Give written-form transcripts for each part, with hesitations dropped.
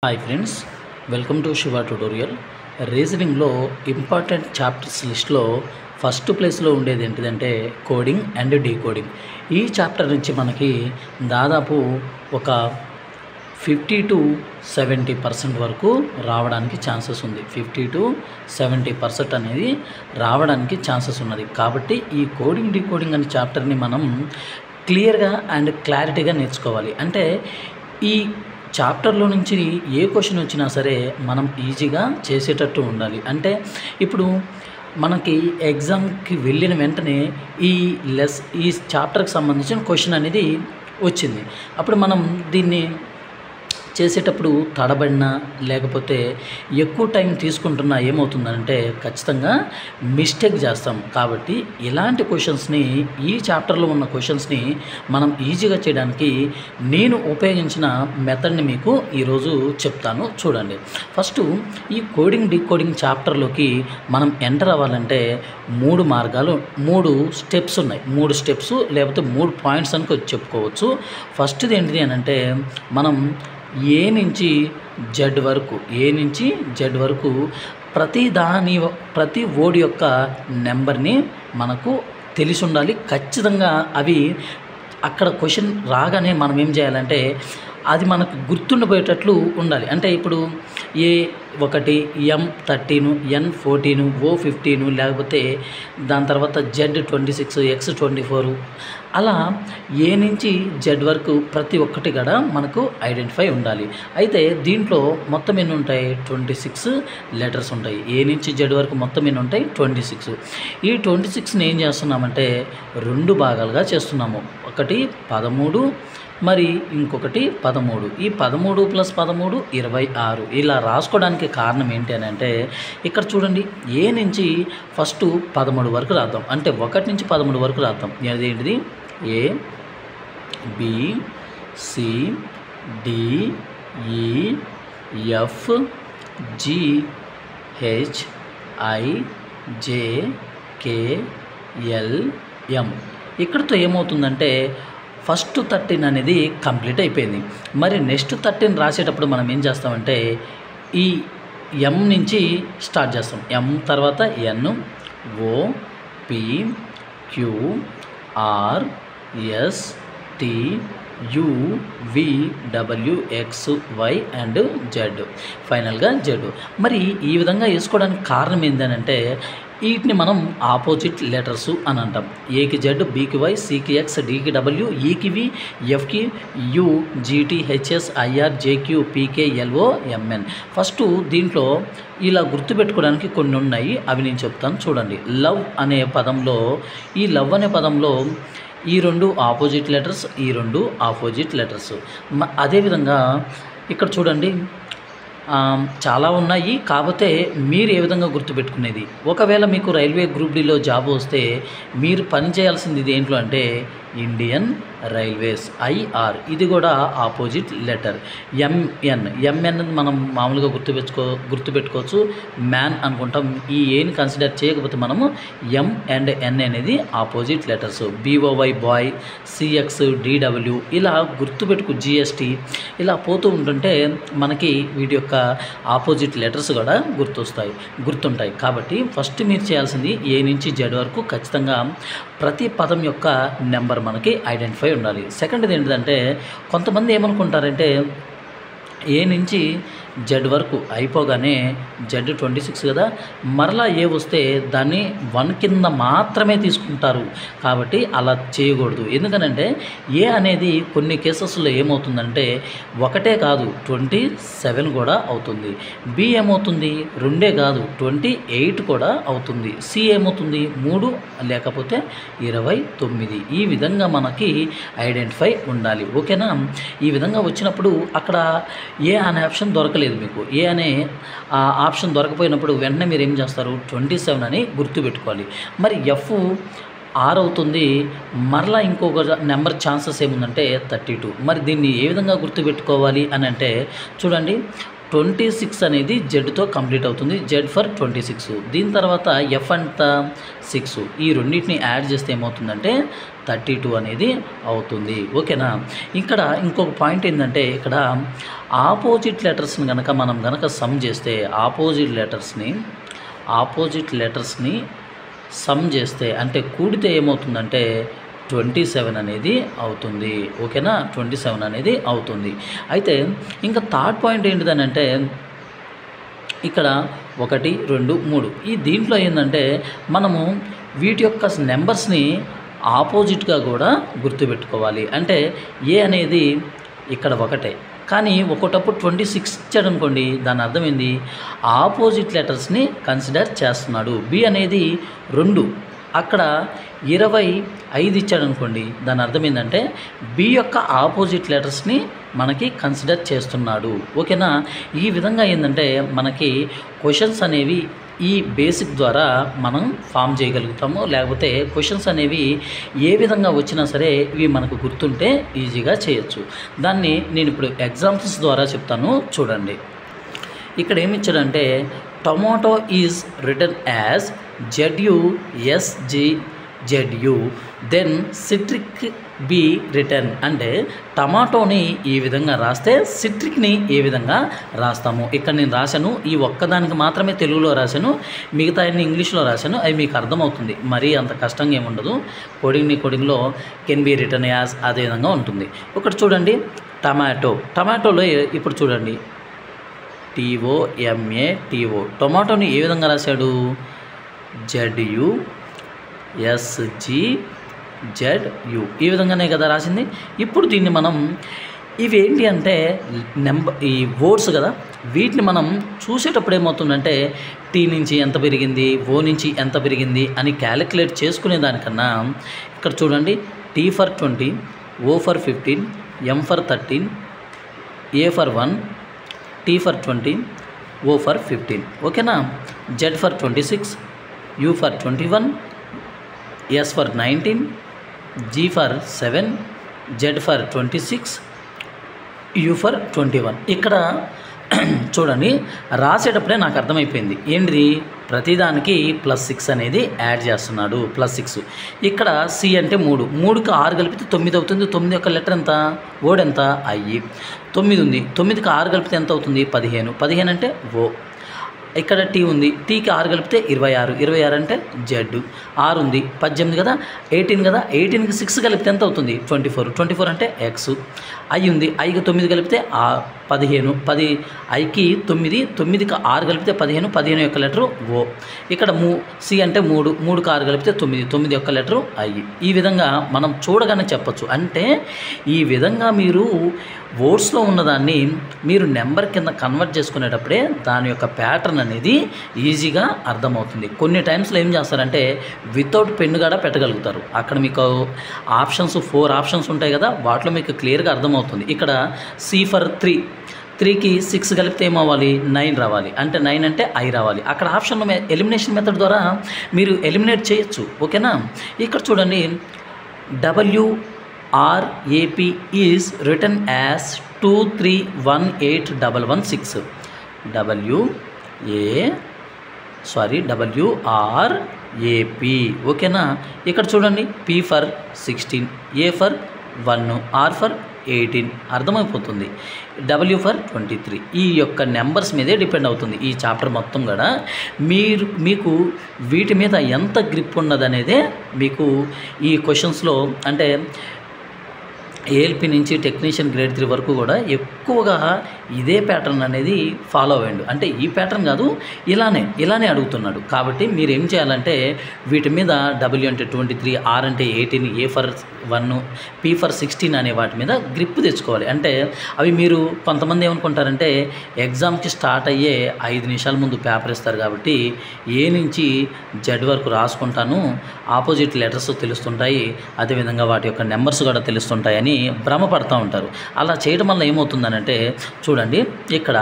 Hi friends, welcome to Shiva tutorial. రీజనింగ్లో important chapters లిస్ట్లో first ప్లేస్లో ఉండేది ఏంటిదంటే కోడింగ్ అండ్ డీకోడింగ్. ఈ చాప్టర్ నుంచి మనకి దాదాపు ఒక 50-70% వరకు రావడానికి ఛాన్సెస్ ఉంది. 50-70% అనేది రావడానికి ఛాన్సెస్ ఉన్నది. కాబట్టి ఈ కోడింగ్ డీకోడింగ్ అనే చాప్టర్ని మనం క్లియర్గా అండ్ క్లారిటీగా నేర్చుకోవాలి. అంటే ఈ చాప్టర్లో నుంచి ఏ క్వశ్చన్ వచ్చినా సరే మనం ఈజీగా చేసేటట్టు ఉండాలి. అంటే ఇప్పుడు మనకి ఎగ్జామ్కి వెళ్ళిన వెంటనే ఈ చాప్టర్కి సంబంధించిన క్వశ్చన్ అనేది వచ్చింది. అప్పుడు మనం దీన్ని చేసేటప్పుడు తడబడినా లేకపోతే ఎక్కువ టైం తీసుకుంటున్నా ఏమవుతుందంటే ఖచ్చితంగా మిస్టేక్ చేస్తాం. కాబట్టి ఇలాంటి క్వశ్చన్స్ని, ఈ చాప్టర్లో ఉన్న క్వశ్చన్స్ని మనం ఈజీగా చేయడానికి నేను ఉపయోగించిన మెథడ్ని మీకు ఈరోజు చెప్తాను. చూడండి, ఫస్ట్ ఈ కోడింగ్ డీకోడింగ్ చాప్టర్లోకి మనం ఎంటర్ అవ్వాలంటే 3 మార్గాలు, 3 స్టెప్స్ ఉన్నాయి. 3 స్టెప్స్ లేకపోతే 3 పాయింట్స్ అని చెప్పుకోవచ్చు. ఫస్ట్ది ఏంటిది అని అంటే మనం ఏ నుంచి జెడ్ వరకు ప్రతి వర్డ్ యొక్క నెంబర్ని మనకు తెలిసి ఉండాలి. ఖచ్చితంగా అవి అక్కడ క్వశ్చన్ రాగానే మనం ఏం చేయాలంటే అది మనకు గుర్తుండిపోయేటట్లు ఉండాలి. అంటే ఇప్పుడు A1 M13 N14 O15 లేకపోతే దాని తర్వాత Z26 X24 అలా ఏ నుంచి జెడ్ వరకు ప్రతి ఒక్కటి కూడా మనకు ఐడెంటిఫై ఉండాలి. అయితే దీంట్లో మొత్తం ఎన్ని ఉంటాయి? 26 లెటర్స్ ఉంటాయి. ఏ నుంచి జెడ్ వరకు మొత్తం ఎన్ని ఉంటాయి? 26. ఈ 26ని ఏం చేస్తున్నామంటే 2 భాగాలుగా చేస్తున్నాము. ఒకటి 13, మరి ఇంకొకటి 13. ఈ 13 + 13 26. ఇలా రాసుకోవడానికి కారణం ఏంటి అని అంటే ఇక్కడ చూడండి, ఏ నుంచి ఫస్ట్ 13 వరకు రాద్దాం. అంటే 1 నుంచి 13 వరకు రాద్దాం. అదేంటిది? A B C D E F G H I J K L M. ఇక్కడితో ఏమవుతుందంటే ఫస్ట్ 13 అనేది కంప్లీట్ అయిపోయింది. మరి నెక్స్ట్ 13 రాసేటప్పుడు మనం ఏం చేస్తామంటే ఈ M నుంచి స్టార్ట్ చేస్తాం. M తర్వాత N O P Q R S T U V W X Y and Z, ఫైనల్గా Z. మరి ఈ విధంగా వేసుకోవడానికి కారణం ఏంటంటే వీటిని మనం ఆపోజిట్ లెటర్స్ అని అంటాం. ఏకి జెడ్, బీకి వై, సికి ఎక్స్, డీకి డబ్ల్యూ, ఈకి వి, ఎఫ్కి U, GT HS, IR, JQ, PK, LO, MN. First దీంట్లో ఇలా గుర్తుపెట్టుకోవడానికి కొన్ని ఉన్నాయి, అవి నేను చెప్తాను. చూడండి, లవ్ అనే పదంలో ఈ 2 ఆపోజిట్ లెటర్స్, ఈ 2 ఆపోజిట్ లెటర్స్. అదేవిధంగా ఇక్కడ చూడండి, చాలా ఉన్నాయి. కాకపోతే మీరు ఏ విధంగా గుర్తుపెట్టుకునేది, ఒకవేళ మీకు రైల్వే గ్రూప్ డిలో జాబ్ వస్తే మీరు పని చేయాల్సింది ఇది ఏంట్లో అంటే ఇండియన్ రైల్వేస్, IR. ఇది కూడా ఆపోజిట్ లెటర్. ఎంఎన్ మనం మామూలుగా గుర్తుపెట్టుకోవచ్చు. మ్యాన్ అనుకుంటాం. ఈ ఏని కన్సిడర్ చేయకపోతే మనము M అండ్ N అనేది opposite letters. BOY boy, CX DW ఇలా GST ఇలా పోతూ ఉంటుంటే మనకి వీటి యొక్క ఆపోజిట్ లెటర్స్ కూడా గుర్తుంటాయి. కాబట్టి ఫస్ట్ మీరు చేయాల్సింది ఏ నుంచి జెడ్ వరకు ఖచ్చితంగా ప్రతి పదం యొక్క నెంబర్ మనకి ఐడెంటిఫై ఉండాలి. సెకండ్ది ఏంటంటే కొంతమంది ఏమనుకుంటారంటే ఏ నుంచి జెడ్ వరకు అయిపోగానే Z26 కదా, మరలా ఏ వస్తే దాన్ని 1 కింద మాత్రమే తీసుకుంటారు. కాబట్టి అలా చేయకూడదు. ఎందుకనంటే ఏ అనేది కొన్ని కేసెస్లో ఏమవుతుందంటే ఒకటే కాదు 27 కూడా అవుతుంది. బి ఏమవుతుంది 2 కాదు 28 కూడా అవుతుంది. సి ఏమవుతుంది 3 లేకపోతే 29. ఈ విధంగా మనకి ఐడెంటిఫై ఉండాలి. ఓకేనా? ఈ విధంగా వచ్చినప్పుడు అక్కడ ఏ అనే ఆప్షన్ దొరకలేదు మీకు. ఏ అనే ఆప్షన్ దొరకపోయినప్పుడు వెంటనే మీరు ఏం చేస్తారు 27 అని గుర్తుపెట్టుకోవాలి. మరి F 6 అవుతుంది. మరలా ఇంకొక నెంబర్ ఛాన్సెస్ ఏముందంటే 32. మరి దీన్ని ఏ విధంగా గుర్తుపెట్టుకోవాలి అని అంటే చూడండి, 26 అనేది జెడ్తో కంప్లీట్ అవుతుంది. Z for 26. దీని తర్వాత ఎఫ్ అంత 6. ఈ రెండింటిని యాడ్ చేస్తే ఏమవుతుందంటే 32 అనేది అవుతుంది. ఓకేనా? ఇక్కడ ఇంకొక పాయింట్ ఏంటంటే ఇక్కడ ఆపోజిట్ లెటర్స్ని మనం కనుక సమ్ చేస్తే ఆపోజిట్ లెటర్స్ని సమ్ చేస్తే అంటే కూడితే ఏమవుతుందంటే 27 అనేది అవుతుంది. ఓకేనా, 27 అనేది అవుతుంది. అయితే ఇంకా థర్డ్ పాయింట్ ఏంటిదని అంటే ఇక్కడ 1, 2, 3 ఈ దీంట్లో ఏంటంటే మనము వీటి యొక్క నెంబర్స్ని ఆపోజిట్గా కూడా గుర్తుపెట్టుకోవాలి. అంటే ఏ అనేది ఇక్కడ 1 కానీ ఒక్కొక్కటప్పుడు 26 ఇచ్చాడు అనుకోండి, దాని అర్థం ఏంది, ఆపోజిట్ లెటర్స్ని కన్సిడర్ చేస్తున్నాడు. బి అనేది 2 అక్కడ 25 ఇచ్చాడు అనుకోండి, దాని అర్థం ఏంటంటే బి యొక్క ఆపోజిట్ లెటర్స్ని మనకి కన్సిడర్ చేస్తున్నాడు. ఓకేనా, ఈ విధంగా ఏంటంటే మనకి క్వశ్చన్స్ అనేవి ఈ బేసిక్ ద్వారా మనం ఫామ్ చేయగలుగుతాము. లేకపోతే క్వశ్చన్స్ అనేవి ఏ విధంగా వచ్చినా సరే ఇవి మనకు గుర్తుంటే ఈజీగా చేయొచ్చు. దాన్ని నేను ఇప్పుడు ఎగ్జాంపుల్స్ ద్వారా చెప్తాను, చూడండి. ఇక్కడ ఏమి ఇచ్చాడంటే tomato is written as ZUSGZU then citric be written. అంటే టమాటోని ఈ విధంగా రాస్తే సిట్రిక్ని ఏ విధంగా రాస్తాము. ఇక్కడ నేను రాశాను, ఈ ఒక్కదానికి మాత్రమే తెలుగులో రాశాను, మిగతా అన్ని ఇంగ్లీష్లో రాశాను. అవి మీకు అర్థమవుతుంది, మరీ అంత కష్టంగా ఏముండదు. కోడింగ్లో కెన్ బి రిటర్న్ యాజ్ అదే విధంగా ఉంటుంది. ఒకటి చూడండి, టమాటోలో ఇప్పుడు చూడండి TOMATO టొమాటోని ఏ విధంగా రాశాడు, ZUSGZU ఈ విధంగానే కదా రాసింది. ఇప్పుడు దీన్ని మనం ఇవేంటి అంటే ఈ వర్డ్స్ కదా, వీటిని మనం చూసేటప్పుడు ఏమవుతుందంటే టీ నుంచి ఎంత పెరిగింది, ఓ నుంచి ఎంత పెరిగింది అని క్యాలిక్యులేట్ చేసుకునే దానికన్నా ఇక్కడ చూడండి T for 20, O for 15, M for 13, A for 1, T for 20, O for 15. ఓకేనా, Z for 26, U for 21, S for 19, G for 7, Z for 26, U for 21. ఇక్కడ చూడండి రాసేటప్పుడే నాకు అర్థమైపోయింది ఏంటిది, ప్రతిదానికి +6 అనేది యాడ్ చేస్తున్నాడు, +6. ఇక్కడ C అంటే 3కి 6 కలిపితే 9 అవుతుంది. 9 యొక్క లెటర్ ఎంత, వర్డ్ ఎంత, I. 9 ఉంది, 9కి 6 కలిపితే ఎంత అవుతుంది, 15. 15 అంటే O. ఇక్కడ T ఉంది, Tకి 6 కలిపితే 26. 26 అంటే Z. 6 ఉంది, 18 కదా, 18 కదా, 18కి 6 కలిపితే ఎంత అవుతుంది, 24. 24 అంటే X. I ఉంది, Iకి 9 కలిపితే 15. 10 Iకి 9, 9కి 6 కలిపితే 15. 15 యొక్క లెటరు O. ఇక్కడ C అంటే 3కి 6 కలిపితే 9. 9 యొక్క లెటరు I. ఈ విధంగా మనం చూడగానే చెప్పచ్చు. అంటే ఈ విధంగా మీరు వర్డ్స్లో ఉన్నదాన్ని మీరు నెంబర్ కింద కన్వర్ట్ చేసుకునేటప్పుడే దాని యొక్క ప్యాటర్న్ అనేది ఈజీగా అర్థమవుతుంది. కొన్ని టైమ్స్లో ఏం చేస్తారంటే వితౌట్ పెన్ను కూడా పెట్టగలుగుతారు. అక్కడ మీకు ఆప్షన్స్ 4 ఆప్షన్స్ ఉంటాయి కదా, వాటిలో మీకు క్లియర్గా అర్థమవుతుంది. ఇక్కడ C for 3, 3కి 6 కలిపితే ఏమవ్వాలి, 9 రావాలి. అంటే 9 అంటే I రావాలి. అక్కడ ఆప్షన్ ఎలిమినేషన్ మెథడ్ ద్వారా మీరు ఎలిమినేట్ చేయొచ్చు. ఓకేనా, ఇక్కడ చూడండి WRAP is written as 2318116. WRAP. ఓకేనా, ఇక్కడ చూడండి P for 16, A for 1, R for 18 అర్థమైపోతుంది. W for 23. ఈ యొక్క నెంబర్స్ మీదే డిపెండ్ అవుతుంది ఈ చాప్టర్ మొత్తం కూడా. మీకు వీటి మీద ఎంత గ్రిప్ ఉన్నదనేదే మీకు ఈ క్వశ్చన్స్లో అంటే ALP నుంచి టెక్నీషియన్ గ్రేడ్ 3 వరకు కూడా ఎక్కువగా ఇదే ప్యాటర్న్ అనేది ఫాలో అవ్వండి. అంటే ఈ ప్యాటర్న్ కాదు, ఇలానే అడుగుతున్నాడు. కాబట్టి మీరు ఏం చేయాలంటే వీటి మీద W అంటే 23, R అంటే 18, A for 1, P for 16 అనే వాటి మీద గ్రిప్ తెచ్చుకోవాలి. అంటే అవి మీరు కొంతమంది ఏమనుకుంటారంటే ఎగ్జామ్కి స్టార్ట్ అయ్యే 5 నిమిషాల ముందు పేపర్ ఇస్తారు కాబట్టి A నుంచి Z వరకు రాసుకుంటాను, ఆపోజిట్ లెటర్స్ తెలుస్తుంటాయి, అదేవిధంగా వాటి యొక్క నెంబర్స్ కూడా తెలుస్తుంటాయని భ్రమపడుతూ ఉంటారు. అలా చేయడం వల్ల ఏమవుతుందనంటే చూడండి, ఇక్కడ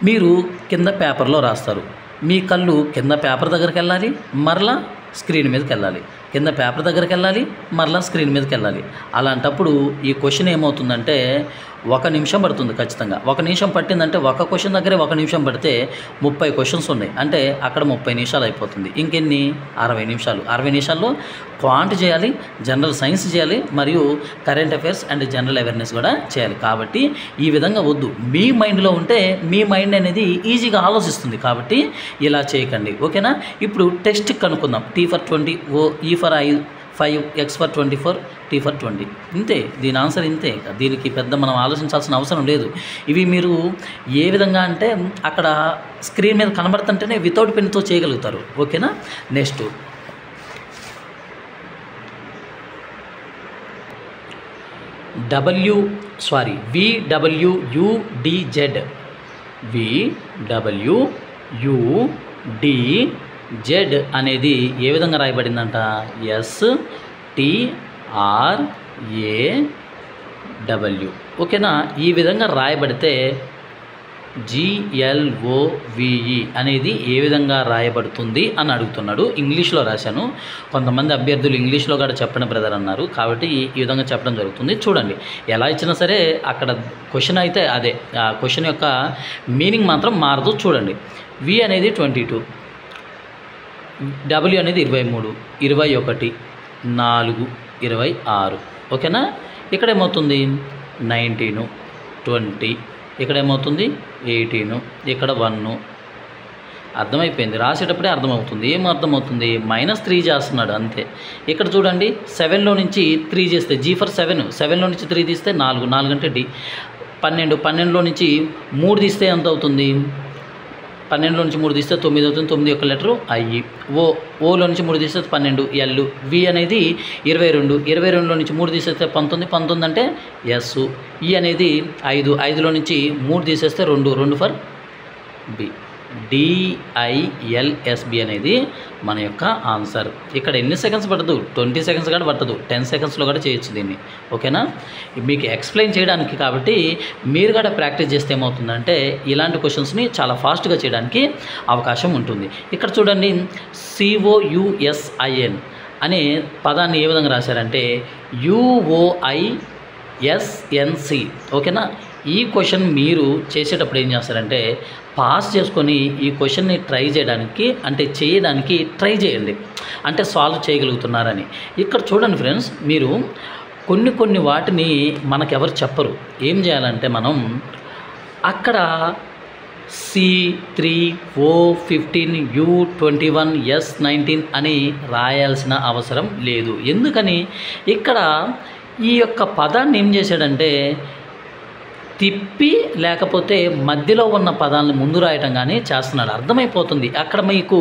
మీరు కింద పేపర్లో రాస్తారు, మీ కళ్ళు కింద పేపర్ దగ్గరికి వెళ్ళాలి, మరలా స్క్రీన్ మీదకి వెళ్ళాలి. కింద పేపర్ దగ్గరికి వెళ్ళాలి, మరలా స్క్రీన్ మీదకి వెళ్ళాలి. అలాంటప్పుడు ఈ క్వశ్చన్ ఏమవుతుందంటే 1 నిమిషం పడుతుంది ఖచ్చితంగా. 1 నిమిషం పట్టిందంటే ఒక క్వశ్చన్ దగ్గరే 1 నిమిషం పడితే 30 క్వశ్చన్స్ ఉన్నాయి, అంటే అక్కడ 30 నిమిషాలు అయిపోతుంది. ఇంకెన్ని 60 నిమిషాలు. 60 నిమిషాల్లో క్వాంట్ చేయాలి, జనరల్ సైన్స్ చేయాలి, మరియు current affairs and general awareness కూడా చేయాలి. కాబట్టి ఈ విధంగా వద్దు. మీ మైండ్లో ఉంటే మీ మైండ్ అనేది ఈజీగా ఆలోచిస్తుంది, కాబట్టి ఇలా చేయకండి. ఓకేనా? ఇప్పుడు టెస్ట్ కనుక్కుందాం. T for 20, E for 5, X for 24, T for 20. ఇంతే, దీని ఆన్సర్ ఇంతే. దీనికి పెద్ద మనం ఆలోచించాల్సిన అవసరం లేదు. ఇవి మీరు ఏ విధంగా అంటే అక్కడ స్క్రీన్ మీద కనబడుతుంటేనే వితౌట్ పెన్తో చేయగలుగుతారు. ఓకేనా? నెక్స్ట్ VWUDZ అనేది ఏ విధంగా రాయబడిందంట? STRAW. ఓకేనా? ఈ విధంగా రాయబడితే GLOVE అనేది ఏ విధంగా రాయబడుతుంది అని అడుగుతున్నాడు. ఇంగ్లీష్లో రాశాను. కొంతమంది అభ్యర్థులు ఇంగ్లీష్లో కూడా చెప్పండి బ్రదర్ అన్నారు, కాబట్టి ఈ విధంగా చెప్పడం జరుగుతుంది. చూడండి, ఎలా ఇచ్చినా సరే అక్కడ క్వశ్చన్ అయితే అదే, ఆ క్వశ్చన్ యొక్క మీనింగ్ మాత్రం మారదు. చూడండి, V అనేది 22, W అనేది 23, 21, 4, 26. ఓకేనా? ఇక్కడ ఏమవుతుంది 19, 20, ఇక్కడ ఏమవుతుంది 18, ఇక్కడ 1. అర్థమైపోయింది, రాసేటప్పుడే అర్థమవుతుంది. ఏం అర్థమవుతుంది? -3 చేస్తున్నాడు అంతే. ఇక్కడ చూడండి, 7లో నుంచి 3 చేస్తే G for 7, 7లో నుంచి 3 తీస్తే 4, 4 అంటే D. 12, 12లో నుంచి 3 తీస్తే ఎంత అవుతుంది? 12లో నుంచి 3 తీస్తే 9 అవుతుంది. 9 యొక్క లెటరు I. ఓలో నుంచి 3 తీస్తే 12, L. V అనేది 22, 22లో నుంచి 3 తీసేస్తే 19, 19 అంటే S. E అనేది 5, 5లో నుంచి 3 తీసేస్తే 2, 2 ఫర్ B. DILSB అనేది మన యొక్క ఆన్సర్. ఇక్కడ ఎన్ని సెకండ్స్ పడదు? 20 సెకండ్స్ కూడా పట్టదు, 10 సెకండ్స్లో కూడా చేయొచ్చు దీన్ని. ఓకేనా? మీకు ఎక్స్ప్లెయిన్ చేయడానికి, కాబట్టి మీరు కూడా ప్రాక్టీస్ చేస్తే ఏమవుతుందంటే ఇలాంటి క్వశ్చన్స్ని చాలా ఫాస్ట్గా చేయడానికి అవకాశం ఉంటుంది. ఇక్కడ చూడండి, COUSIN అనే పదాన్ని ఏ విధంగా రాశారంటే UOISNC. ఓకేనా? ఈ క్వశ్చన్ మీరు చేసేటప్పుడు ఏం చేస్తారంటే పాస్ చేసుకొని ఈ క్వశ్చన్ని ట్రై చేయడానికి, అంటే చేయడానికి ట్రై చేయండి, అంటే సాల్వ్ చేయగలుగుతున్నారని. ఇక్కడ చూడండి ఫ్రెండ్స్, మీరు కొన్ని వాటిని మనకెవరు చెప్పరు. ఏం చేయాలంటే మనం అక్కడ C3O15 U21 S19 అని రాయాల్సిన అవసరం లేదు. ఎందుకని? ఇక్కడ ఈ యొక్క పదాన్ని ఏం చేశాడంటే తిప్పి, లేకపోతే మధ్యలో ఉన్న పదాలను ముందు రాయటం కానీ చేస్తున్నాడు. అర్థమైపోతుంది. అక్కడ మీకు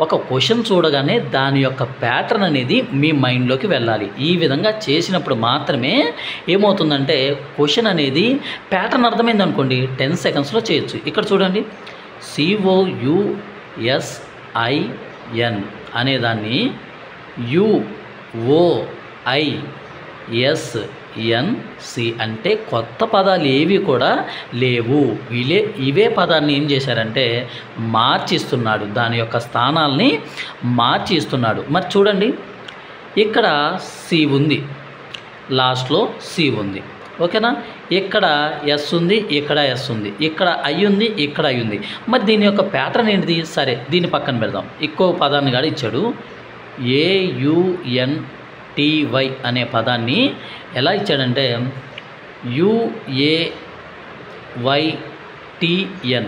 ఒక క్వశ్చన్ చూడగానే దాని యొక్క ప్యాటర్న్ అనేది మీ మైండ్లోకి వెళ్ళాలి. ఈ విధంగా చేసినప్పుడు మాత్రమే ఏమవుతుందంటే క్వశ్చన్ అనేది ప్యాటర్న్ అర్థమైంది అనుకోండి, 10 సెకండ్స్లో చేయొచ్చు. ఇక్కడ చూడండి, COUSIN అనేదాన్ని UOISNC అంటే కొత్త పదాలు ఏవి కూడా లేవు. ఇవే పదాన్ని ఏం చేశారంటే మార్చిస్తున్నాడు, దాని యొక్క స్థానాల్ని మార్చిస్తున్నాడు. మరి చూడండి, ఇక్కడ C ఉంది, లాస్ట్లో C ఉంది. ఓకేనా? ఇక్కడ S ఉంది, ఇక్కడ S ఉంది, ఇక్కడ I ఉంది, ఇక్కడ I ఉంది. మరి దీని యొక్క ప్యాటర్న్ ఏంటిది? సరే, దీన్ని పక్కన పెడదాం. ఇంకో పదాన్ని కూడా ఇచ్చాడు, AUNTY అనే పదాన్ని ఎలా ఇచ్చాడంటే UAYTN.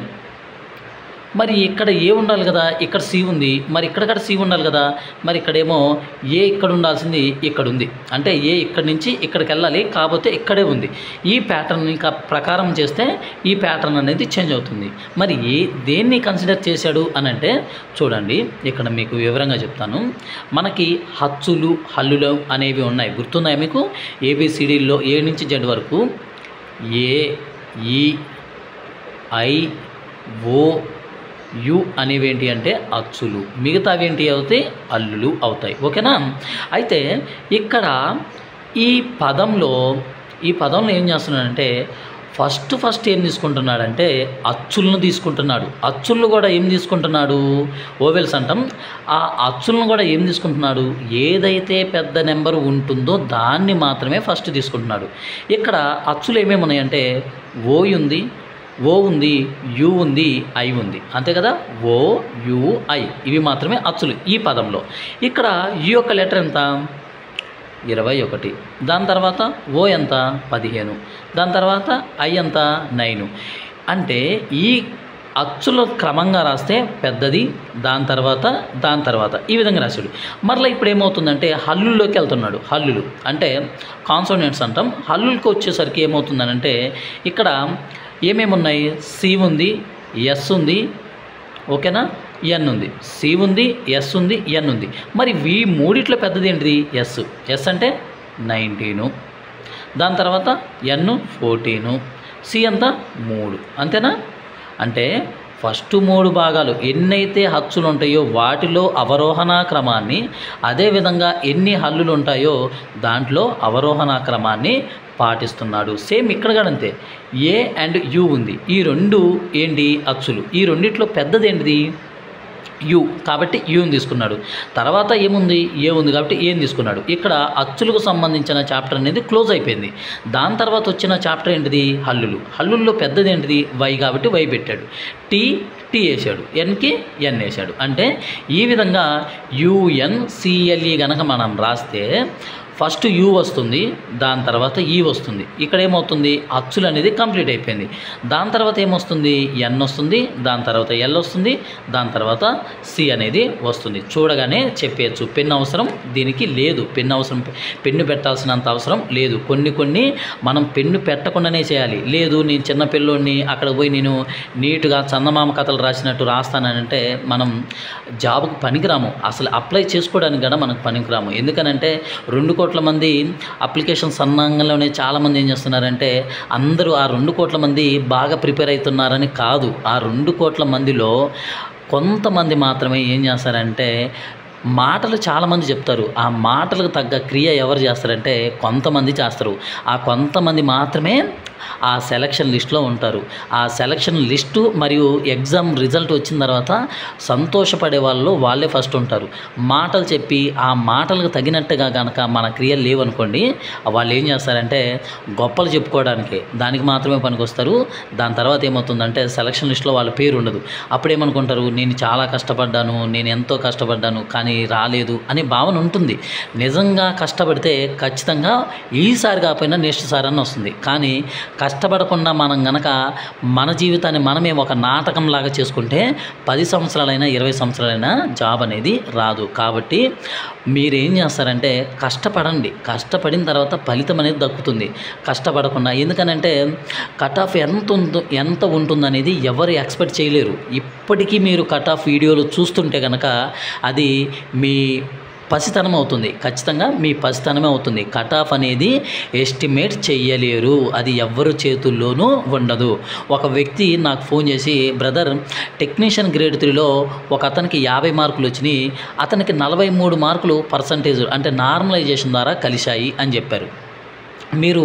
మరి ఇక్కడ ఏ ఉండాలి కదా, ఇక్కడ C ఉంది, మరి ఇక్కడ C ఉండాలి కదా. మరి ఇక్కడేమో ఏ ఇక్కడ ఉండాల్సింది ఇక్కడ ఉంది, అంటే ఏ ఇక్కడి నుంచి ఇక్కడికి వెళ్ళాలి, కాకపోతే ఇక్కడే ఉంది. ఈ ప్యాటర్న్ ఇంకా ప్రకారం చేస్తే ఈ ప్యాటర్న్ అనేది చేంజ్ అవుతుంది. మరి దేన్ని కన్సిడర్ చేశాడు అని అంటే చూడండి, ఇక్కడ మీకు వివరంగా చెప్తాను. మనకి హచ్చులు, హల్లులు అనేవి ఉన్నాయి, గుర్తున్నాయి మీకు? ABCDలో A నుంచి Z వరకు AEIO U అనేవి ఏంటి అంటే అచ్చులు, మిగతావి ఏంటి అవుతాయి? అల్లులు అవుతాయి. ఓకేనా? అయితే ఇక్కడ ఈ పదంలో ఏం చేస్తున్నాడంటే ఫస్ట్ ఏం తీసుకుంటున్నాడంటే అచ్చులను తీసుకుంటున్నాడు. అచ్చులను కూడా ఏం తీసుకుంటున్నాడు, ఓవెల్స్ అంటాం. ఆ అచ్చులను కూడా ఏం తీసుకుంటున్నాడు, ఏదైతే పెద్ద నెంబర్ ఉంటుందో దాన్ని మాత్రమే ఫస్ట్ తీసుకుంటున్నాడు. ఇక్కడ అచ్చులు ఏమేమి ఉన్నాయంటే ఓ ఉంది, యు ఉంది, ఐ ఉంది, అంతే కదా. ఓ, యు, ఐ ఇవి మాత్రమే అచ్చులు ఈ పదంలో. ఇక్కడ యు యొక్క లెటర్ ఎంత, 21. దాని తర్వాత ఓ ఎంత, 15. దాని తర్వాత ఐ ఎంత, 9. అంటే ఈ అచ్చులు క్రమంగా రాస్తే పెద్దది, దాని తర్వాత ఈ విధంగా రాశాడు. మరలా ఇప్పుడు ఏమవుతుందంటే హల్లుల్లోకి వెళ్తున్నాడు. హల్లులు అంటే కాన్సోనెంట్స్ అంటాం. హల్లులకి వచ్చేసరికి ఏమవుతుందనంటే ఇక్కడ ఏమేమి ఉన్నాయి, సి ఉంది, ఎస్ ఉంది, ఓకేనా, ఎన్ ఉంది. సి ఉంది, ఎస్ ఉంది, ఎన్ ఉంది. మరి ఈ మూడిట్లో పెద్దది ఏంటిది, ఎస్ అంటే 19. దాని తర్వాత ఎన్ 14, సి అంత 3, అంతేనా. అంటే ఫస్ట్ 3 భాగాలు ఎన్నైతే హచ్చులు ఉంటాయో వాటిలో అవరోహణ క్రమాన్ని, అదేవిధంగా ఎన్ని హల్లులు ఉంటాయో దాంట్లో అవరోహణ క్రమాన్ని పాటిస్తున్నాడు. సేమ్ ఇక్కడ కూడా అంతే. ఏ అండ్ యు ఉంది, ఈ రెండు ఏంటి అచ్చులు. ఈ రెండిట్లో పెద్దది ఏంటిది, యు, కాబట్టి యూని తీసుకున్నాడు. తర్వాత ఏముంది, ఏ ఉంది కాబట్టి ఏని తీసుకున్నాడు. ఇక్కడ అచ్చులకు సంబంధించిన చాప్టర్ అనేది క్లోజ్ అయిపోయింది. దాని తర్వాత వచ్చిన చాప్టర్ ఏంటిది, హల్లులు. హల్లుల్లో పెద్దది ఏంటిది, వై కాబట్టి వై పెట్టాడు. టీ వేసాడు, ఎన్కి ఎన్ వేసాడు. అంటే ఈ విధంగా యుఎన్సిఎల్ఈ కనుక మనం రాస్తే ఫస్ట్ యు వస్తుంది, దాని తర్వాత ఈ వస్తుంది. ఇక్కడ ఏమవుతుంది, అచ్చులు అనేది కంప్లీట్ అయిపోయింది. దాని తర్వాత ఏమొస్తుంది, ఎన్ వస్తుంది, దాని తర్వాత ఎల్ వస్తుంది, దాని తర్వాత సి అనేది వస్తుంది. చూడగానే చెప్పేయచ్చు. పెన్ అవసరం దీనికి లేదు, పెన్ను పెట్టాల్సినంత అవసరం లేదు. కొన్ని మనం పెన్ను పెట్టకుండానే చేయాలి. లేదు నేను చిన్న పిల్లోడిని, అక్కడ పోయి నేను నీట్గా చందమామ కథలు రాసినట్టు రాస్తానంటే మనం జాబ్కి పనికిరాము. అసలు అప్లై చేసుకోవడానికి కూడా మనకు పనికిరాము. ఎందుకనంటే 2 కోట్ల మంది అప్లికేషన్ సన్నాహంలోనే చాలామంది ఏం చేస్తున్నారంటే అందరూ ఆ 2 కోట్ల మంది బాగా ప్రిపేర్ అవుతున్నారని కాదు. ఆ 2 కోట్ల మందిలో కొంతమంది మాత్రమే ఏం చేస్తారంటే మాటలు చాలామంది చెప్తారు. ఆ మాటలకు తగ్గ క్రియ ఎవరు చేస్తారంటే కొంతమంది చేస్తారు. ఆ కొంతమంది మాత్రమే ఆ సెలక్షన్ లిస్ట్లో ఉంటారు. ఆ సెలక్షన్ లిస్టు మరియు ఎగ్జామ్ రిజల్ట్ వచ్చిన తర్వాత సంతోషపడే వాళ్ళు వాళ్ళే ఫస్ట్ ఉంటారు. మాటలు చెప్పి ఆ మాటలకు తగినట్టుగా కనుక మన క్రియలు లేవనుకోండి, వాళ్ళు ఏం చేస్తారంటే గొప్పలు చెప్పుకోవడానికి దానికి మాత్రమే పనికొస్తారు. దాని తర్వాత ఏమవుతుందంటే సెలక్షన్ లిస్ట్లో వాళ్ళ పేరు ఉండదు. అప్పుడేమనుకుంటారు, నేను చాలా కష్టపడ్డాను, నేను ఎంతో కష్టపడ్డాను కానీ రాలేదు అనే భావన ఉంటుంది. నిజంగా కష్టపడితే ఖచ్చితంగా ఈసారి కాకపోయినా నెక్స్ట్ సారి అని వస్తుంది. కానీ కష్టపడకుండా మనం గనక మన జీవితాన్ని మనమే ఒక నాటకంలాగా చేసుకుంటే 10 సంవత్సరాలైనా 20 సంవత్సరాలైనా జాబ్ అనేది రాదు. కాబట్టి మీరేం చేస్తారంటే కష్టపడండి. కష్టపడిన తర్వాత ఫలితం అనేది దక్కుతుంది. కష్టపడకుండా, ఎందుకనంటే కట్ ఆఫ్ ఎంత ఉంటుందనేది ఎవరు ఎక్స్పెక్ట్ చేయలేరు. ఇప్పటికీ మీరు కట్ ఆఫ్ వీడియోలు చూస్తుంటే కనుక అది మీ పసితనం అవుతుంది. ఖచ్చితంగా మీ పసితనమే అవుతుంది. కట్ ఆఫ్ అనేది ఎస్టిమేట్ చెయ్యలేరు. అది ఎవరి చేతుల్లోనూ ఉండదు. ఒక వ్యక్తి నాకు ఫోన్ చేసి, బ్రదర్ టెక్నీషియన్ గ్రేడ్ 3లో ఒక అతనికి 50 మార్కులు వచ్చినాయి, అతనికి 43 మార్కులు పర్సంటేజ్ అంటే నార్మలైజేషన్ ద్వారా కలిశాయి అని చెప్పారు. మీరు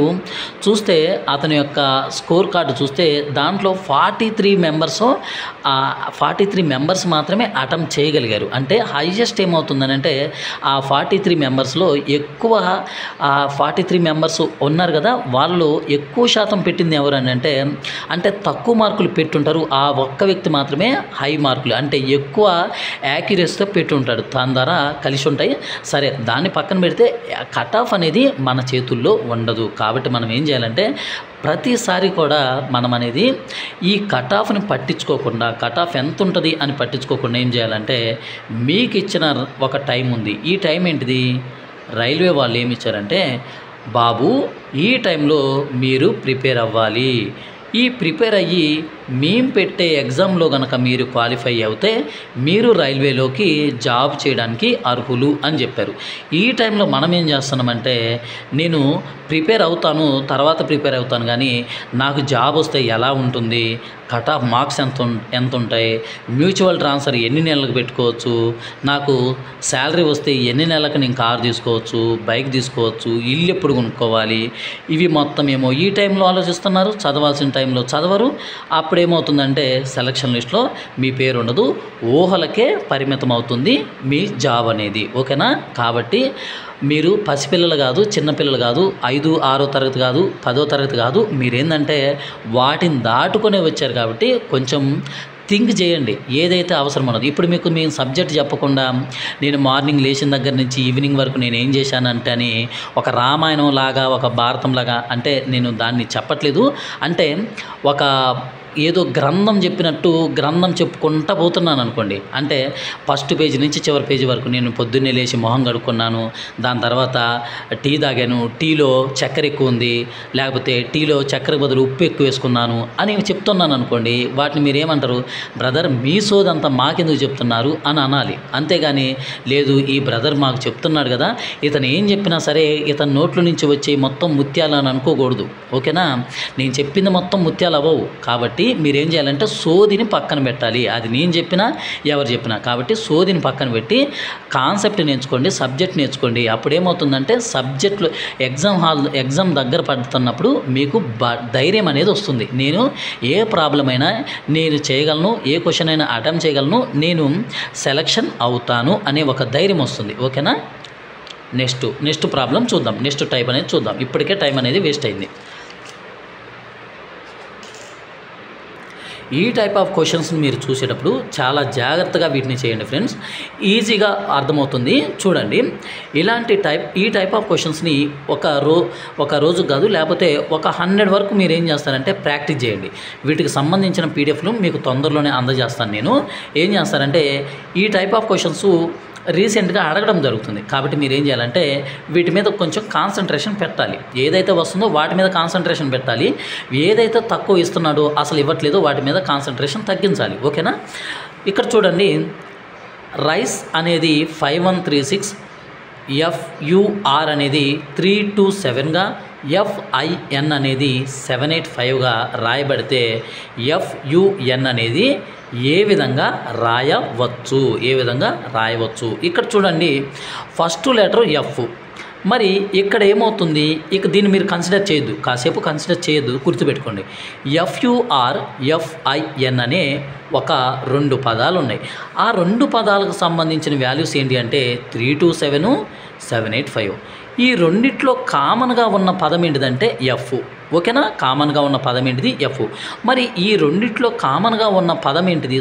చూస్తే అతని యొక్క స్కోర్ కార్డు చూస్తే దాంట్లో 43 మెంబర్స్ మాత్రమే అటెంప్ట్ చేయగలిగారు. అంటే హైయెస్ట్ ఏమవుతుందనంటే ఆ 43 మెంబర్స్లో ఎక్కువ 43 మెంబర్స్ ఉన్నారు కదా, వాళ్ళు ఎక్కువ శాతం పెట్టింది ఎవరు అని అంటే తక్కువ మార్కులు పెట్టుంటారు. ఆ ఒక్క వ్యక్తి మాత్రమే హై మార్కులు అంటే ఎక్కువ యాక్యురసీతో పెట్టుంటాడు. దాని ద్వారా కలిసి ఉంటాయి. సరే, దాన్ని పక్కన పెడితే కట్ ఆఫ్ అనేది మన చేతుల్లో ఉండదు. కాబట్టి మనం ఏం చేయాలంటే ప్రతిసారి కూడా మనం అనేది ఈ కట్ ఆఫ్ని పట్టించుకోకుండా, కట్ ఆఫ్ ఎంత ఉంటుంది అని పట్టించుకోకుండా ఏం చేయాలంటే మీకు ఇచ్చిన ఒక టైం ఉంది. ఈ టైం ఏంటిది, రైల్వే వాళ్ళు ఏమి ఇచ్చారంటే బాబు ఈ టైంలో మీరు ప్రిపేర్ అవ్వాలి. ఈ ప్రిపేర్ అయ్యి మేము పెట్టే ఎగ్జామ్లో కనుక మీరు క్వాలిఫై అవుతే మీరు రైల్వేలోకి జాబ్ చేయడానికి అర్హులు అని చెప్పారు. ఈ టైంలో మనం ఏం చేస్తున్నామంటే నేను ప్రిపేర్ అవుతాను, తర్వాత ప్రిపేర్ అవుతాను, కానీ నాకు జాబ్ వస్తే ఎలా ఉంటుంది, కట్ ఆఫ్ మార్క్స్ ఎంత ఉంటాయి, మ్యూచువల్ ట్రాన్స్ఫర్ ఎన్ని నెలలకు పెట్టుకోవచ్చు, నాకు శాలరీ వస్తే ఎన్ని నెలలకు నేను కారు తీసుకోవచ్చు, బైక్ తీసుకోవచ్చు, ఇల్లు ఎప్పుడు కొనుక్కోవాలి, ఇవి మొత్తం ఏమో ఈ టైంలో ఆలోచిస్తున్నారు. చదవాల్సిన టైంలో చదవరు. అప్పుడేమవుతుందంటే సెలక్షన్ లిస్ట్లో మీ పేరు ఉండదు, ఊహలకే పరిమితం అవుతుంది మీ జాబ్ అనేది. ఓకేనా? కాబట్టి మీరు పసిపిల్లలు కాదు, చిన్నపిల్లలు కాదు, 5, 6వ తరగతి కాదు, 10వ తరగతి కాదు, మీరేందంటే వాటిని దాటుకునే వచ్చారు కాబట్టి కొంచెం థింక్ చేయండి ఏదైతే అవసరం ఉన్నది. ఇప్పుడు మీకు మేము సబ్జెక్ట్ చెప్పకుండా నేను మార్నింగ్ లేచిన దగ్గర నుంచి ఈవినింగ్ వరకు నేను ఏం చేశానంటే అని ఒక రామాయణం లాగా, ఒక భారతం లాగా అంటే నేను దాన్ని చెప్పట్లేదు. అంటే ఒక ఏదో గ్రంథం చెప్పినట్టు గ్రంథం చెప్పుకుంటా పోతున్నాను అనుకోండి. అంటే ఫస్ట్ పేజీ నుంచి చివరి పేజీ వరకు నేను పొద్దున్నే లేచి మొహం కడుక్కున్నాను, దాని తర్వాత టీ తాగాను, టీలో చక్కెర ఎక్కువ ఉంది, లేకపోతే టీలో చక్కెర బదులు ఉప్పు ఎక్కువ వేసుకున్నాను అని చెప్తున్నాను అనుకోండి. వాటిని మీరేమంటారు, బ్రదర్ మీ సోదంతా మాకెందుకు చెప్తున్నారు అని అనాలి. అంతేగాని లేదు ఈ బ్రదర్ మాకు చెప్తున్నాడు కదా, ఇతను ఏం చెప్పినా సరే ఇతని నోట్ల నుంచి వచ్చే మొత్తం ముత్యాలు అని అనుకోకూడదు. ఓకేనా? నేను చెప్పింది మొత్తం ముత్యాలు అవ్వవు. కాబట్టి మీరేం చేయాలంటే సోదిని పక్కన పెట్టాలి. అది నేను చెప్పినా ఎవరు చెప్పినా. కాబట్టి సోదిని పక్కన పెట్టి కాన్సెప్ట్ నేర్చుకోండి, సబ్జెక్ట్ నేర్చుకోండి. అప్పుడు ఏమవుతుందంటే సబ్జెక్టులు ఎగ్జామ్ దగ్గర పడుతున్నప్పుడు మీకు ధైర్యం అనేది వస్తుంది. నేను ఏ ప్రాబ్లం అయినా నేను చేయగలను, ఏ క్వశ్చన్ అయినా అటెంప్ట్ చేయగలను, నేను సెలక్షన్ అవుతాను అనే ఒక ధైర్యం వస్తుంది. ఓకేనా? నెక్స్ట్ ప్రాబ్లం చూద్దాం, నెక్స్ట్ టైప్ అనేది చూద్దాం. ఇప్పటికే టైం అనేది వేస్ట్ అయింది. ఈ టైప్ ఆఫ్ క్వశ్చన్స్ని మీరు చూసేటప్పుడు చాలా జాగ్రత్తగా వీటిని చేయండి ఫ్రెండ్స్, ఈజీగా అర్థమవుతుంది. చూడండి, ఈ టైప్ ఆఫ్ క్వశ్చన్స్ని ఒక రోజు కాదు, లేకపోతే ఒక 100 వరకు మీరు ఏం చేస్తారంటే ప్రాక్టీస్ చేయండి. వీటికి సంబంధించిన పీడిఎఫ్లు మీకు తొందరలోనే అందజేస్తాను. నేను ఏం చేస్తారంటే ఈ టైప్ ఆఫ్ క్వశ్చన్స్ రీసెంట్గా అడగడం జరుగుతుంది. కాబట్టి మీరు ఏం చేయాలంటే వీటి మీద కొంచెం కాన్సన్ట్రేషన్ పెట్టాలి. ఏదైతే వస్తుందో వాటి మీద కాన్సన్ట్రేషన్ పెట్టాలి. ఏదైతే తక్కువ ఇస్తున్నాడో అసలు ఇవ్వట్లేదో వాటి మీద కాన్సన్ట్రేషన్ తగ్గించాలి. ఓకేనా? ఇక్కడ చూడండి, రైస్ అనేది 5136, FUR అనేది 327గా, FIN అనేది 785గా రాయబడితే FUN అనేది ఏ విధంగా రాయవచ్చు? ఇక్కడ చూడండి, ఫస్ట్ లెటర్ F. మరి ఇక్కడ ఏమవుతుంది, ఇక దీన్ని మీరు కన్సిడర్ చేయొద్దు, కాసేపు కన్సిడర్ చేయొద్దు, గుర్తుపెట్టుకోండి. FUR, FIN అనే ఒక 2 పదాలు ఉన్నాయి. ఆ 2 పదాలకు సంబంధించిన వాల్యూస్ ఏంటి అంటే 327, 785. ఈ రెండిట్లో కామన్గా ఉన్న పదం ఏంటిదంటే F. ఓకేనా? కామన్గా ఉన్న పదం ఏంటిది? F. మరి ఈ రెండిట్లో కామన్గా ఉన్న పదం ఏంటిది,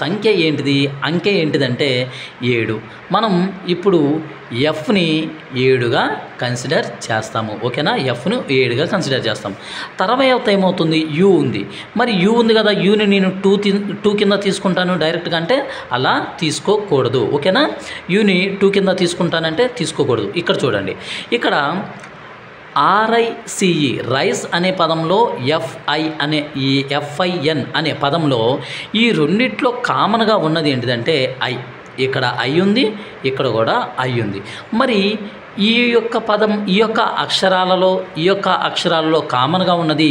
సంఖ్య ఏంటిది, అంకె ఏంటిదంటే 7. మనం ఇప్పుడు Fని 7గా కన్సిడర్ చేస్తాము. ఓకేనా? Fను 7గా కన్సిడర్ చేస్తాం. తర్వాత ఏమవుతుంది, U ఉంది. మరి U ఉంది కదా, Uని నేను 2 కింద తీసుకుంటాను డైరెక్ట్గా అంటే అలా తీసుకోకూడదు. ఓకేనా? Uని 2 కింద తీసుకుంటానంటే తీసుకోకూడదు. ఇక్కడ చూడండి, ఇక్కడ RICE రైస్ అనే పదంలో FIN అనే పదంలో ఈ రెండిట్లో కామన్గా ఉన్నది ఏంటిదంటే I. ఇక్కడ I ఉంది, ఇక్కడ కూడా I ఉంది. మరి ఈ యొక్క పదం ఈ యొక్క అక్షరాలలో కామన్గా ఉన్నది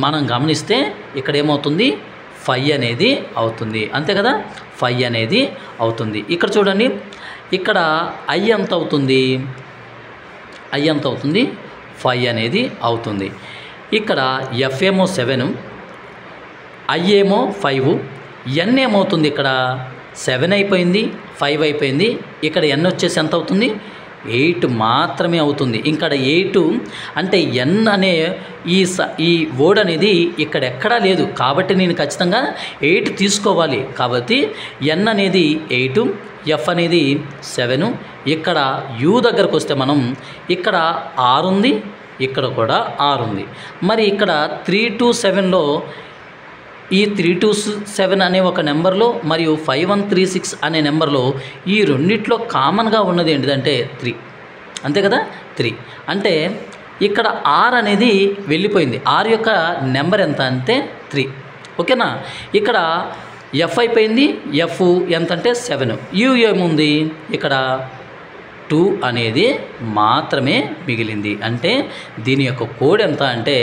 మనం గమనిస్తే ఇక్కడ ఏమవుతుంది, ఫై అనేది అవుతుంది. అంతే కదా, ఫై అనేది అవుతుంది. ఇక్కడ చూడండి, ఇక్కడ I ఎంత అవుతుంది, I ఎంత అవుతుంది, 5 అనేది అవుతుంది. ఇక్కడ F ఏమో 7, I ఏమో 5, N ఏమవుతుంది, ఇక్కడ 7 అయిపోయింది, 5 అయిపోయింది. ఇక్కడ N వచ్చేసి ఎంత అవుతుంది, 8 మాత్రమే అవుతుంది. ఇక్కడ 8 అంటే N అనే ఈ వర్డ్ అనేది ఇక్కడ ఎక్కడా లేదు. కాబట్టి నేను ఖచ్చితంగా 8 తీసుకోవాలి. కాబట్టి N అనేది 8, F అనేది 7. ఇక్కడ U దగ్గరకు వస్తే మనం ఇక్కడ 6 ఉంది, ఇక్కడ కూడా 6 ఉంది. మరి ఇక్కడ 3 to 7లో ఈ 3 to 7 అనే ఒక నెంబర్లో మరియు 5136 అనే నెంబర్లో ఈ రెండిట్లో కామన్గా ఉన్నది ఏంటిదంటే 3. అంతే కదా, 3 అంటే ఇక్కడ R అనేది వెళ్ళిపోయింది. R యొక్క నెంబర్ ఎంత అంటే 3. ఓకేనా. ఇక్కడ ఎఫ్ అయిపోయింది, ఎఫ్ ఎంత అంటే 7. యూ ఏముంది ఇక్కడ 2 అనేది మాత్రమే మిగిలింది. అంటే దీని యొక్క కోడ్ ఎంత అంటే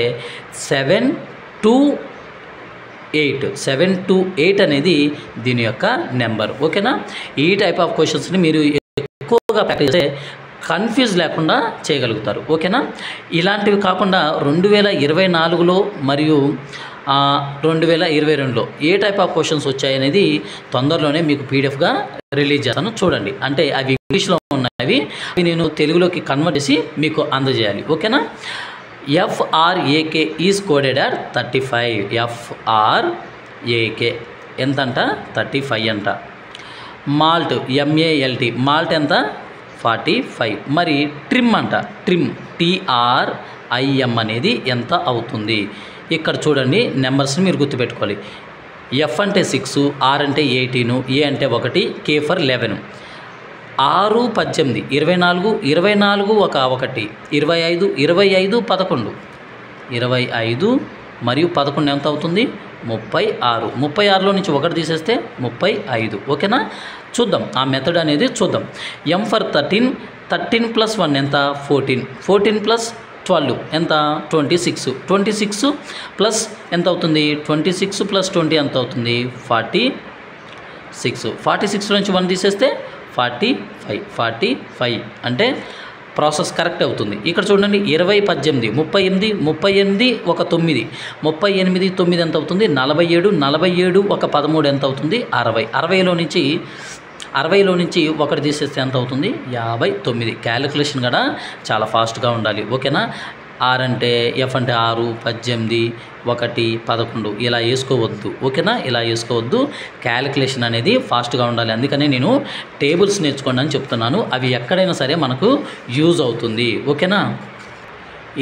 728 అనేది దీని యొక్క నెంబర్. ఓకేనా. ఈ టైప్ ఆఫ్ క్వశ్చన్స్ని మీరు ఎక్కువగా ప్రాక్టీస్ చేస్తే కన్ఫ్యూజ్ లేకుండా చేయగలుగుతారు. ఓకేనా. ఇలాంటివి కాకుండా 2024లో మరియు 2022లో ఏ టైప్ ఆఫ్ క్వశ్చన్స్ వచ్చాయనేది తొందరలోనే మీకు పీడిఎఫ్గా రిలీజ్ చేస్తాను, చూడండి. అంటే అవి ఇంగ్లీష్లో ఉన్నవి, అవి నేను తెలుగులోకి కన్వర్ట్ చేసి మీకు అందజేయాలి. ఓకేనా. FRAK is coded at 35. FRAK ఎంతంట 35 అంట. మాల్ట్ MALT మాల్ట్ ఎంత 45. మరి ట్రిమ్ అంట, ట్రిమ్ TRIM అనేది ఎంత అవుతుంది? ఇక్కడ చూడండి, నెంబర్స్ని మీరు గుర్తుపెట్టుకోవాలి. F అంటే 6, R అంటే 18, A అంటే 1, K ఫర్ 11. 6 18 24, 24 1 25, 25 11, 25 మరియు 11 ఎంత అవుతుంది? 36. 36లో నుంచి 1 తీసేస్తే 35. ఓకేనా. చూద్దాం ఆ మెథడ్ అనేది చూద్దాం. M ఫర్ 13, 13 + 1 ఎంత 14, 14 + 12 ఎంత 26, 26 ప్లస్ ఎంత అవుతుంది? 26 + 20 ఎంత అవుతుంది? 46. 46 నుంచి 1 తీసేస్తే 45 అంటే ప్రాసెస్ కరెక్ట్ అవుతుంది. ఇక్కడ చూడండి 20 18 38 38 1 9 38 9 ఎంత అవుతుంది? 47 47 1 13 ఎంత అవుతుంది? 60. 60లో నుంచి 1 తీసేస్తే ఎంత అవుతుంది? 59. క్యాలిక్యులేషన్ కూడా చాలా ఫాస్ట్గా ఉండాలి. ఓకేనా. R అంటే F అంటే 6 18 1 11 ఇలా వేసుకోవద్దు. ఓకేనా. ఇలా వేసుకోవద్దు, క్యాలిక్యులేషన్ అనేది ఫాస్ట్గా ఉండాలి. అందుకనే నేను టేబుల్స్ నేర్చుకోండి అని చెప్తున్నాను. అవి ఎక్కడైనా సరే మనకు యూజ్ అవుతుంది. ఓకేనా.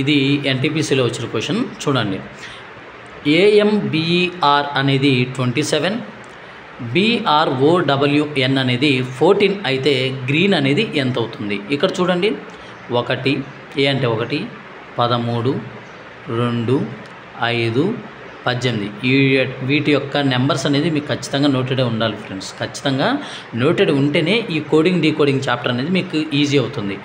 ఇది NTPCలో వచ్చిన క్వశ్చన్ చూడండి. AMBER అనేది 27, BROWN అనేది 14 అయితే గ్రీన్ అనేది ఎంత అవుతుంది? ఇక్కడ చూడండి 1 A అంటే 1 13 2 5 18 వీటి యొక్క నెంబర్స్ అనేది మీకు ఖచ్చితంగా నోటెడే ఉండాలి ఫ్రెండ్స్. ఖచ్చితంగా నోటెడ్ ఉంటేనే ఈ కోడింగ్ డీకోడింగ్ చాప్టర్ అనేది మీకు ఈజీ అవుతుంది.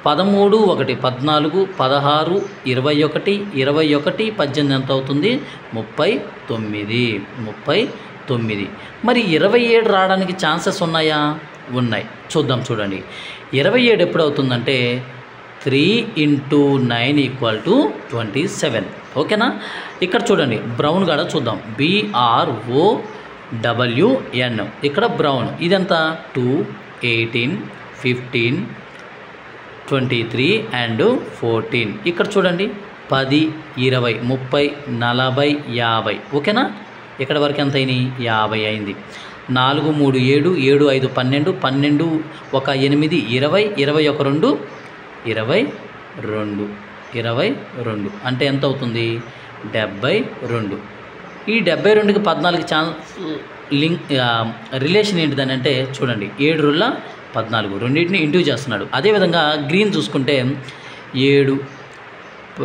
13 1 14 16 21 21 18 ఎంత అవుతుంది? 39. మరి 27 రావడానికి ఛాన్సెస్ ఉన్నాయా? ఉన్నాయి. చూద్దాం చూడండి. 27 ఎప్పుడు అవుతుందంటే 3 × 9 = 27. ఓకేనా. ఇక్కడ చూడండి బ్రౌన్ కూడా చూద్దాం. BROWN ఇక్కడ బ్రౌన్ ఇదంతా 2 18 15 23 అండ్ 14. ఇక్కడ చూడండి 10 20 30 40 50. ఓకేనా. ఇక్కడ వరకు ఎంత అయినాయి? 50 అయింది. 4 3 7 7 5 12 12 1 8 20 21 2 22 అంటే ఎంత అవుతుంది? 72. ఈ 72కి 14 ఛాన్స్ రిలేషన్ ఏంటిదని అంటే చూడండి 7 × 14 రెండింటిని ఇంటూ చేస్తున్నాడు. అదేవిధంగా గ్రీన్ చూసుకుంటే 7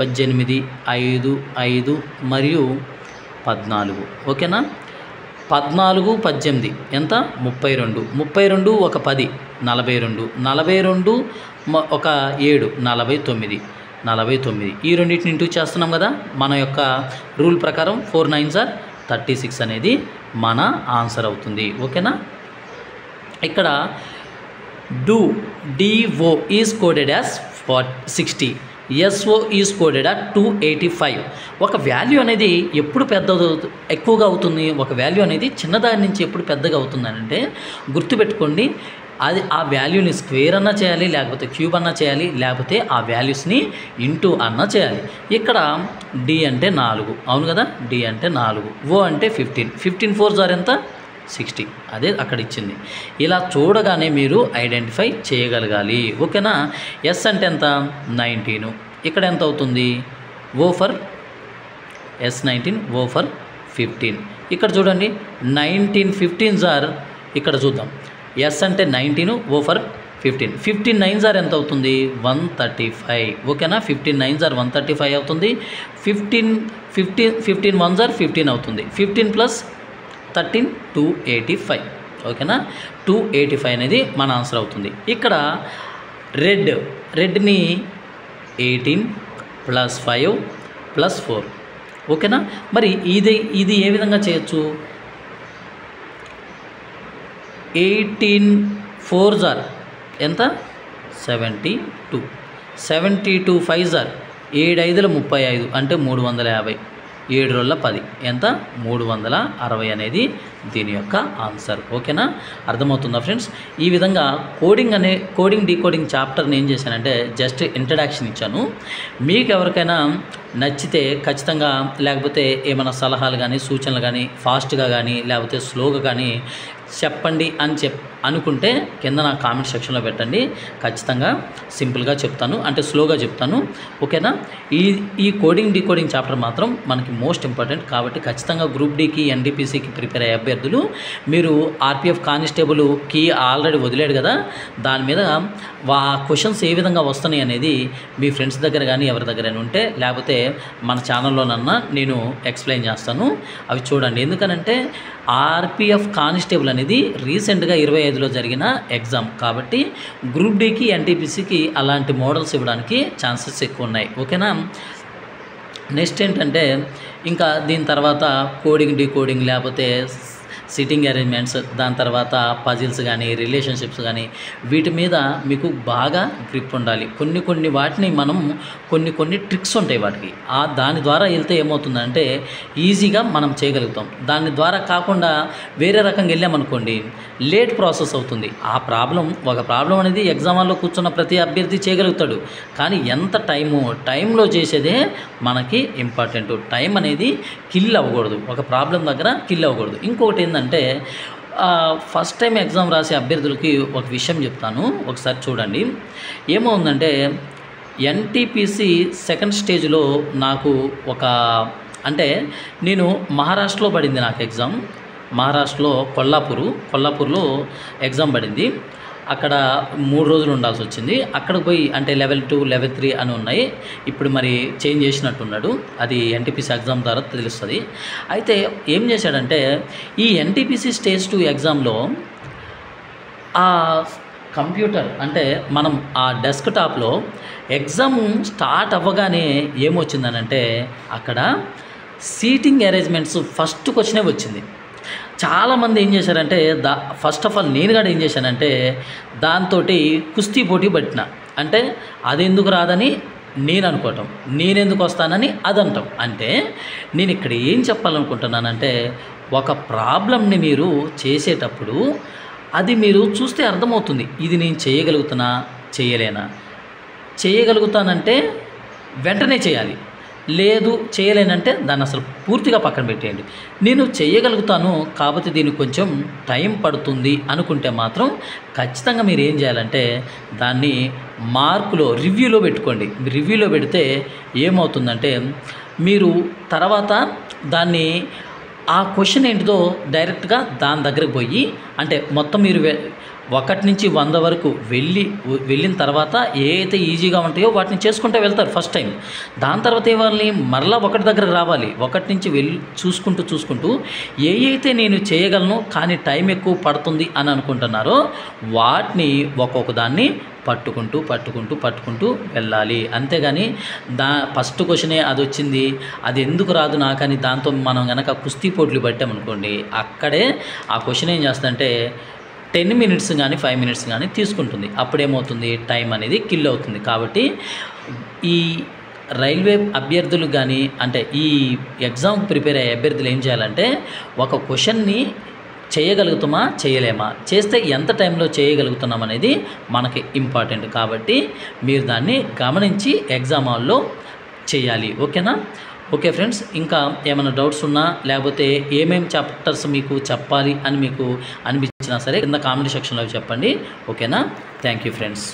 18 5 5 మరియు 14. ఓకేనా. 14 18 ఎంత? 32 32 1 10 42 42 1 7 49. ఈ రెండింటిని ఇంటూ చేస్తున్నాం కదా. మన యొక్క రూల్ ప్రకారం 4 9s are 36 అనేది మన ఆన్సర్ అవుతుంది. ఓకేనా. ఇక్కడ DO is coded as 60, SO is coded at 285. ఒక వాల్యూ అనేది ఎప్పుడు ఎక్కువగా అవుతుంది? ఒక వాల్యూ అనేది చిన్నదాని నుంచి ఎప్పుడు పెద్దగా అవుతుందని అంటే గుర్తుపెట్టుకోండి. అది ఆ వాల్యూని స్క్వేర్ అన్నా చేయాలి, లేకపోతే క్యూబ్ అన్నా చేయాలి, లేకపోతే ఆ వాల్యూస్ని ఇంటూ అన్నా చేయాలి. ఇక్కడ D అంటే 4, అవును కదా. D అంటే 4, O అంటే 15. 15 4s are ఎంత? 60. అదే అక్కడ ఇచ్చింది. ఇలా చూడగానే మీరు ఐడెంటిఫై చేయగలగాలి. ఓకేనా. S అంటే ఎంత? 19. ఇక్కడ ఎంత అవుతుంది? O for S19, O for 15. ఇక్కడ చూడండి 19 15s are ఇక్కడ చూద్దాం. S అంటే 19, O ఫర్ 15 9s ఆర్ ఎంత అవుతుంది 135 ఓకేనా 15 9s ఆర్ 135 అవుతుంది 15 1s ఆర్ 15 అవుతుంది 15 ప్లస్ 13 285 ఓకేనా 285 అనేది మన ఆన్సర్ అవుతుంది ఇక్కడ రెడ్ని 18 ప్లస్ 5 ప్లస్ 4 ఓకేనా మరి ఇది ఏ విధంగా చేయొచ్చు 18 4s ఆర్ ఎంత 72 5s ఆర్ 7 5ల 35 అంటే 350 7 రోజుల 10 ఎంత 360 అనేది దీని యొక్క ఆన్సర్ ఓకేనా అర్థమవుతుందా ఫ్రెండ్స్ ఈ విధంగా కోడింగ్ డీకోడింగ్ చాప్టర్ని ఏం చేశానంటే జస్ట్ ఇంట్రడక్షన్ ఇచ్చాను మీకు ఎవరికైనా నచ్చితే ఖచ్చితంగా లేకపోతే ఏమైనా సలహాలు కానీ సూచనలు కానీ ఫాస్ట్గా కానీ లేకపోతే స్లోగా కానీ చెప్పండి అని అనుకుంటే కింద నా కామెంట్ సెక్షన్లో పెట్టండి ఖచ్చితంగా సింపుల్గా చెప్తాను అంటే స్లోగా చెప్తాను ఓకేనా ఈ కోడింగ్ డీకోడింగ్ చాప్టర్ మాత్రం మనకి మోస్ట్ ఇంపార్టెంట్ కాబట్టి ఖచ్చితంగా గ్రూప్ డీకి ఎన్డీపీసీకి ప్రిపేర్ అయ్యే అభ్యర్థులు మీరు ఆర్పీఎఫ్ కానిస్టేబుల్కి ఆల్రెడీ వదిలేడు కదా దాని మీద క్వశ్చన్స్ ఏ విధంగా వస్తున్నాయి అనేది మీ ఫ్రెండ్స్ దగ్గర కానీ ఎవరి దగ్గరైనా ఉంటే లేకపోతే మన ఛానల్లోనన్నా నేను ఎక్స్ప్లెయిన్ చేస్తాను అవి చూడండి ఎందుకనంటే ఆర్పీఎఫ్ కానిస్టేబుల్ అనేది రీసెంట్గా 25లో జరిగిన ఎగ్జామ్ కాబట్టి గ్రూప్ డీకి ఎన్టీపీసీకి అలాంటి మోడల్స్ ఇవ్వడానికి ఛాన్సెస్ ఎక్కువ ఉన్నాయి ఓకేనా నెక్స్ట్ ఏంటంటే ఇంకా దీని తర్వాత కోడింగ్ డీకోడింగ్ లేకపోతే సిట్టింగ్ అరేంజ్మెంట్స్ దాని తర్వాత పజిల్స్ కానీ రిలేషన్షిప్స్ కానీ వీటి మీద మీకు బాగా గ్రిప్ ఉండాలి కొన్ని వాటిని మనం కొన్ని ట్రిక్స్ ఉంటాయి వాటికి దాని ద్వారా వెళ్తే ఏమవుతుందంటే ఈజీగా మనం చేయగలుగుతాం దాని ద్వారా కాకుండా వేరే రకంగా వెళ్ళామనుకోండి లేట్ ప్రాసెస్ అవుతుంది ఒక ప్రాబ్లం అనేది ఎగ్జామ్ హాల్లో కూర్చున్న ప్రతి అభ్యర్థి చేయగలుగుతాడు కానీ ఎంత టైంలో చేసేదే మనకి ఇంపార్టెంట్ టైం అనేది కిల్ అవ్వకూడదు ఒక ప్రాబ్లం దగ్గర కిల్ అవ్వకూడదు ఇంకొకటి ఏంటంటే ఫస్ట్ టైం ఎగ్జామ్ రాసే అభ్యర్థులకి ఒక విషయం చెప్తాను ఒకసారి చూడండి ఏమవుందంటే ఎన్టీపీసీ సెకండ్ స్టేజ్లో నాకు అంటే నేను మహారాష్ట్రలో పడింది నాకు ఎగ్జామ్ మహారాష్ట్రలో కొల్లాపూర్లో ఎగ్జామ్ పడింది అక్కడ 3 రోజులు ఉండాల్సి వచ్చింది అక్కడికి పోయి అంటే లెవెల్ 2 లెవెల్ 3 అని ఉన్నాయి ఇప్పుడు మరి చేంజ్ చేసినట్టున్నాడు అది ఎన్టీపీసీ ఎగ్జామ్ ద్వారా తెలుస్తుంది అయితే ఏం చేశాడంటే ఈ ఎన్టీపీసీ స్టేజ్ 2 ఎగ్జామ్లో ఆ కంప్యూటర్ అంటే మనం ఆ డెస్క్టాప్లో ఎగ్జామ్ స్టార్ట్ అవ్వగానే ఏమొచ్చిందనంటే అక్కడ సీటింగ్ అరేంజ్మెంట్స్ ఫస్ట్ క్వశ్చనే వచ్చింది చాలామంది ఏం చేశారంటే ఫస్ట్ ఆఫ్ ఆల్ నేను కూడా ఏం చేశానంటే దాంతో కుస్తీ పోటీ పట్టిన అంటే అది ఎందుకు రాదని నేను అనుకోవటం నేనెందుకు వస్తానని అదంటాం అంటే నేను ఇక్కడ ఏం చెప్పాలనుకుంటున్నానంటే ఒక ప్రాబ్లమ్ని మీరు చేసేటప్పుడు అది మీరు చూస్తే అర్థమవుతుంది ఇది నేను చేయగలుగుతానంటే వెంటనే చేయాలి లేదు చేయలేనంటే దాన్ని అసలు పూర్తిగా పక్కన పెట్టేయండి నేను చేయగలుగుతాను కాబట్టి దీనికి కొంచెం టైం పడుతుంది అనుకుంటే మాత్రం ఖచ్చితంగా మీరు ఏం చేయాలంటే దాన్ని రివ్యూలో పెట్టుకోండి రివ్యూలో పెడితే ఏమవుతుందంటే మీరు తర్వాత దాన్ని ఆ క్వశ్చన్ ఏంటిదో డైరెక్ట్గా దాని దగ్గరకు పోయి అంటే మొత్తం మీరు 1 నుంచి 100 వరకు వెళ్ళిన తర్వాత ఏ అయితే ఈజీగా ఉంటాయో వాటిని చేసుకుంటూ వెళ్తారు ఫస్ట్ టైం దాని తర్వాత ఏమని మరలా 1 దగ్గరకు రావాలి 1 నుంచి చూసుకుంటూ ఏ అయితే నేను చేయగలను కానీ టైం ఎక్కువ పడుతుంది అని అనుకుంటున్నారో వాటిని ఒక్కొక్క దాన్ని పట్టుకుంటూ వెళ్ళాలి అంతేగాని ఫస్ట్ క్వశ్చనే అది వచ్చింది అది ఎందుకు రాదు నాకని దాంతో మనం కనుక కుస్తీ పోట్లు పట్టామనుకోండి అక్కడే ఆ క్వశ్చన్ ఏం చేస్తుందంటే 10 మినిట్స్ కానీ 5 మినిట్స్ కానీ తీసుకుంటుంది అప్పుడేమవుతుంది టైం అనేది కిల్ అవుతుంది కాబట్టి ఈ రైల్వే అభ్యర్థులు కానీ అంటే ఈ ఎగ్జామ్ ప్రిపేర్ అయ్యే అభ్యర్థులు ఏం చేయాలంటే ఒక క్వశ్చన్ని చేయగలుగుతామా చేయలేమా చేస్తే ఎంత టైంలో చేయగలుగుతున్నాం అనేది మనకి ఇంపార్టెంట్ కాబట్టి మీరు దాన్ని గమనించి ఎగ్జామ్ హాల్లో చేయాలి ఓకేనా ఓకే ఫ్రెండ్స్ ఇంకా ఏమైనా డౌట్స్ ఉన్నా లేకపోతే ఏమేమి చాప్టర్స్ మీకు చెప్పాలి అని మీకు అనిపించినా సరే కింద కామెంట్ సెక్షన్లో చెప్పండి ఓకేనా థ్యాంక్ యూ ఫ్రెండ్స్